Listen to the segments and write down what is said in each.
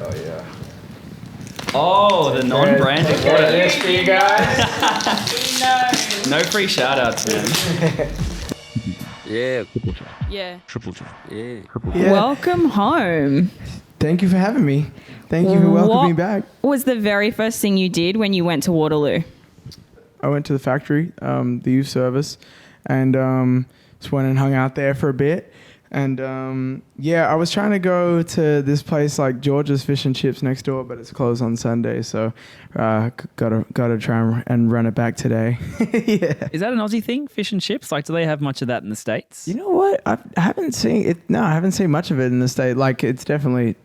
Oh, yeah. Oh, the non-branded water. This for you guys. No free shout-outs, man. Yeah. Yeah. Triple shot. Yeah. Yeah. Welcome home. Thank you for having me. Thank you for welcoming me back. What was the very first thing you did when you went to Waterloo? I went to the factory, the youth service, and just went and hung out there for a bit. And I was trying to go to this place like George's Fish and Chips next door, but it's closed on Sunday, so gotta try and run it back today. Yeah. Is that an Aussie thing, fish and chips? Like, do they have much of that in the States? You know what? I haven't seen it. No, I haven't seen much of it in the state. Like, it's definitely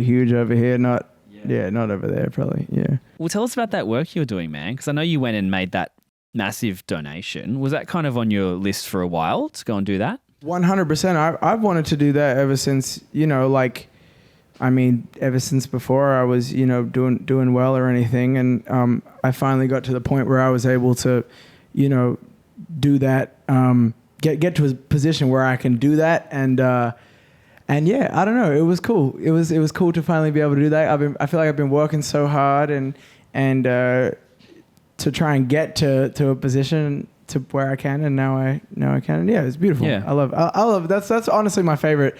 huge over here. Not over there, probably. Yeah. Well, tell us about that work you're doing, man, because I know you went and made that massive donation. Was that kind of on your list for a while to go and do that? 100%. I've wanted to do that ever since, ever since before I was, doing well or anything. And I finally got to the point where I was able to, do that, get to a position where I can do that. And yeah, I don't know. It was cool. It was cool to finally be able to do that. I feel like I've been working so hard and to try and get to a position to where I can, and now I can. And yeah, it's beautiful. Yeah. I love it. That's honestly my favorite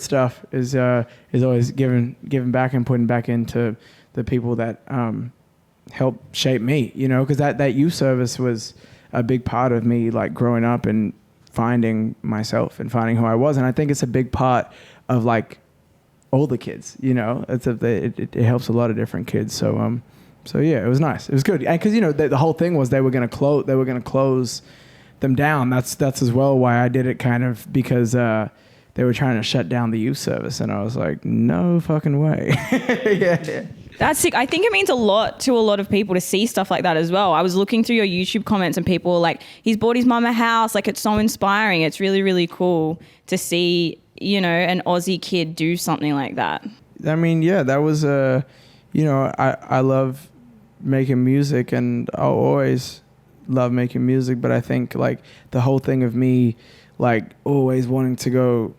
stuff is always giving back and putting back into the people that help shape me, because that youth service was a big part of me, like growing up and finding myself and finding who I was. And I think it's a big part of like all the kids, it helps a lot of different kids. So yeah, it was nice. It was good. And cause the whole thing was they were going to close them down. That's as well why I did it, kind of, because they were trying to shut down the youth service. And I was like, no fucking way. Yeah. That's sick. I think it means a lot to a lot of people to see stuff like that as well. I was looking through your YouTube comments and people were like, he's bought his mum a house. Like, it's so inspiring. It's really, really cool to see, an Aussie kid do something like that. I mean, yeah, that was, I love making music and I'll always love making music. But I think like the whole thing of me, like always wanting to go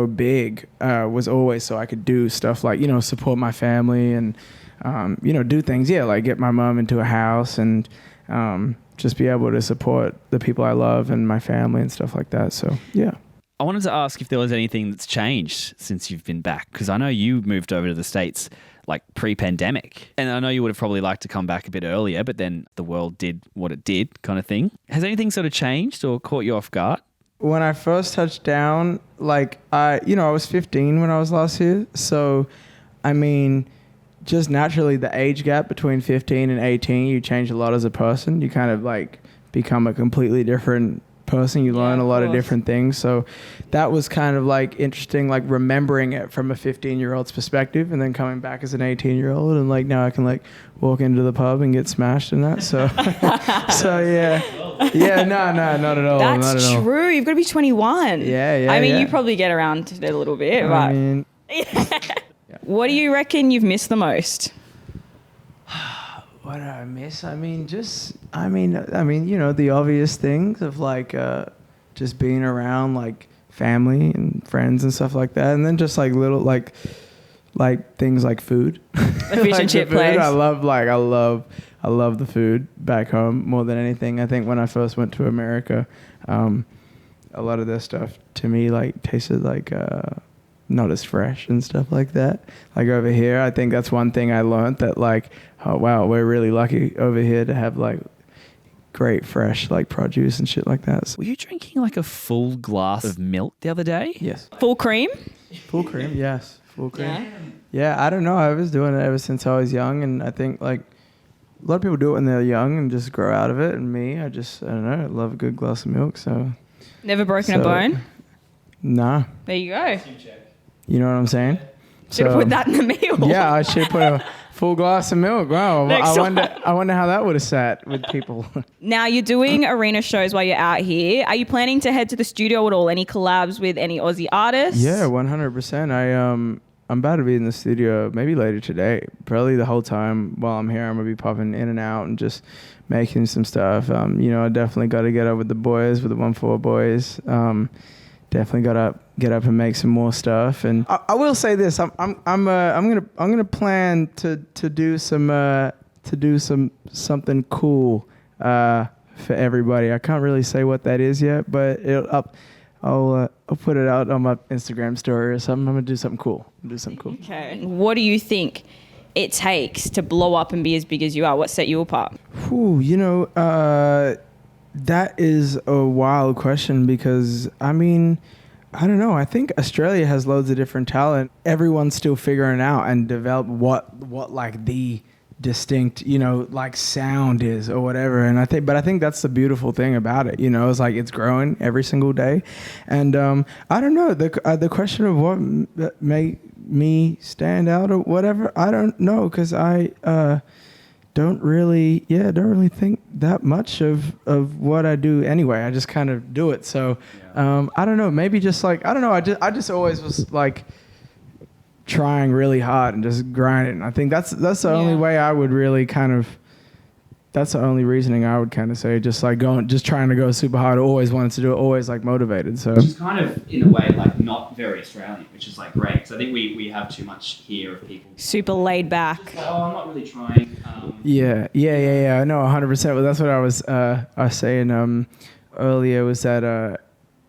big was always so I could do stuff like, support my family and, do things. Yeah. Like get my mom into a house and just be able to support the people I love and my family and stuff like that. So, yeah. I wanted to ask if there was anything that's changed since you've been back, because I know you moved over to the States like pre-pandemic, and I know you would have probably liked to come back a bit earlier, but then the world did what it did, kind of thing. Has anything sort of changed or caught you off guard? When I first touched down, like I was 15 when I was last here. So, I mean, just naturally the age gap between 15 and 18, you change a lot as a person. You kind of like become a completely different person. You learn a lot of different things. So that was kind of like interesting, like remembering it from a 15-year-old's perspective and then coming back as an 18-year-old and like now I can like walk into the pub and get smashed and that. So so yeah. Yeah, no, not at all. That's true. You've got to be 21. Yeah. I mean, you probably get around to it a little bit, but what do you reckon you've missed the most? What did I miss? I mean, the obvious things of like just being around like family and friends and stuff like that, and then just like little like things like food. The fish and chip place. I love the food back home more than anything. I think when I first went to America, a lot of their stuff to me like tasted like not as fresh and stuff like that. Like over here, I think that's one thing I learned, that like, oh wow, we're really lucky over here to have like great fresh like produce and shit like that. So, were you drinking like a full glass of milk the other day? yes. Full cream? Full cream, yes. Full cream. Yeah, I don't know. I was doing it ever since I was young, and I think like a lot of people do it when they're young and just grow out of it. And me, I don't know, I love a good glass of milk. So Never broken a bone? Nah. There you go. You know what I'm saying? Should have put that in the meal. Yeah, I should put a full glass of milk. Wow, I wonder how that would have sat with people. Now you're doing arena shows while you're out here. Are you planning to head to the studio at all? Any collabs with any Aussie artists? Yeah, 100%. I'm about to be in the studio maybe later today. Probably the whole time while I'm here, I'm gonna be popping in and out and just making some stuff. I definitely got to get up with the boys, with the 1-4 boys. definitely gotta get up and make some more stuff. And I will say this: I'm gonna plan to do something cool for everybody. I can't really say what that is yet, but I'll put it out on my Instagram story or something. I'm gonna do something cool. Okay. What do you think it takes to blow up and be as big as you are? What set you apart? Whew, that is a wild question because, I mean, I don't know. I think Australia has loads of different talent. Everyone's still figuring out and develop what like the distinct, like sound is or whatever. And I think that's the beautiful thing about it. It's like it's growing every single day. And I don't know, the question of what made me stand out or whatever, I don't know, because I don't really think that much of what I do anyway. I just kind of do it. So I don't know, maybe just like, I don't know, I just always was like trying really hard and just grinding. I think that's the only way I would really that's the only reasoning I would kind of say, just trying to go super hard, always wanted to do it, always like motivated. So which is kind of in a way like not very Australian, which is like great, because I think we have too much here of people super laid back. just like, I'm not really trying. Yeah. No, 100%. Well, that's what I was saying earlier, was that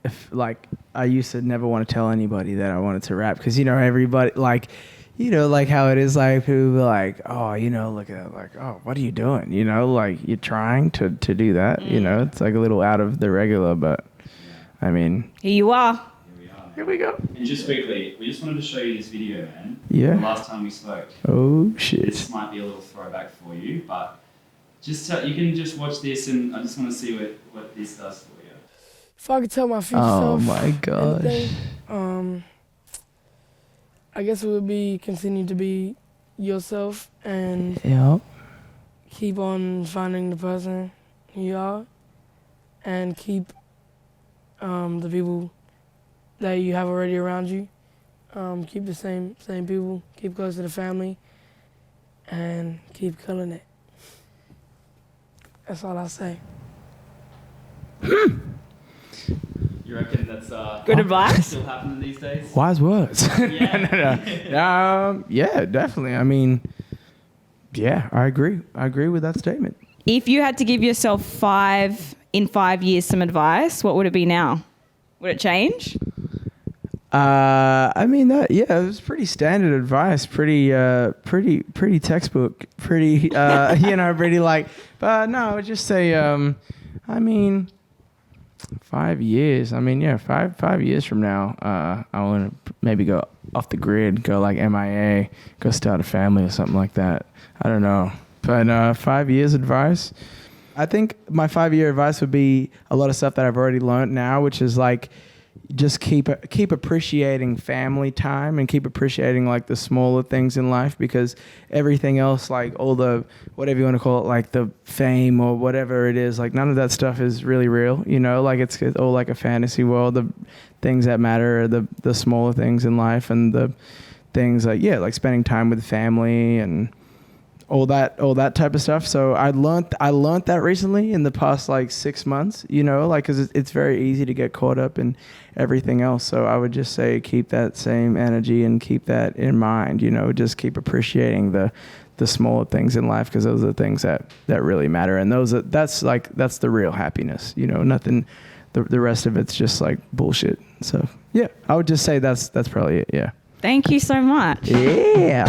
if like I used to never want to tell anybody that I wanted to rap, because everybody like how it is, like people be like, oh, look at it, like, oh, what are you doing? Like you're trying to do that. It's like a little out of the regular, but I mean, Here you are. Here we go. And just quickly, we just wanted to show you this video, man. Yeah. The last time we spoke. Oh shit. This might be a little throwback for you, but just you can just watch this, and I just want to see what this does for you. If I could tell my future Oh self my gosh. anything, I guess it would be continue to be yourself and Yep. keep on finding the person you are, and keep the people that you have already around you. Keep the same people. Keep close to the family, and keep killing it. That's all I say. You reckon that's Good advice. still happening these days? Wise words. Yeah. No. Yeah, definitely. I mean, yeah, I agree. I agree with that statement. If you had to give yourself 5 years some advice, what would it be now? Would it change? I mean it was pretty standard advice, pretty textbook, pretty pretty like, but no, I would just say, I mean, 5 years. I mean, 5 years from now, I want to maybe go off the grid, go like MIA, go start a family or something like that. I don't know, but 5 years advice. I think my 5-year advice would be a lot of stuff that I've already learned now, which is like, just keep appreciating family time and keep appreciating like the smaller things in life, because everything else, like all the, whatever you want to call it, like the fame or whatever it is, like none of that stuff is really real, like it's all like a fantasy world. The things that matter are the smaller things in life, and the things like, like spending time with family and all that type of stuff. So I learned that recently in the past like 6 months, like, cause it's very easy to get caught up in everything else. So I would just say, keep that same energy and keep that in mind, just keep appreciating the smaller things in life, cause those are the things that really matter. And that's the real happiness, nothing, the rest of it's just like bullshit. So yeah, I would just say that's probably it. Yeah. Thank you so much. Yeah.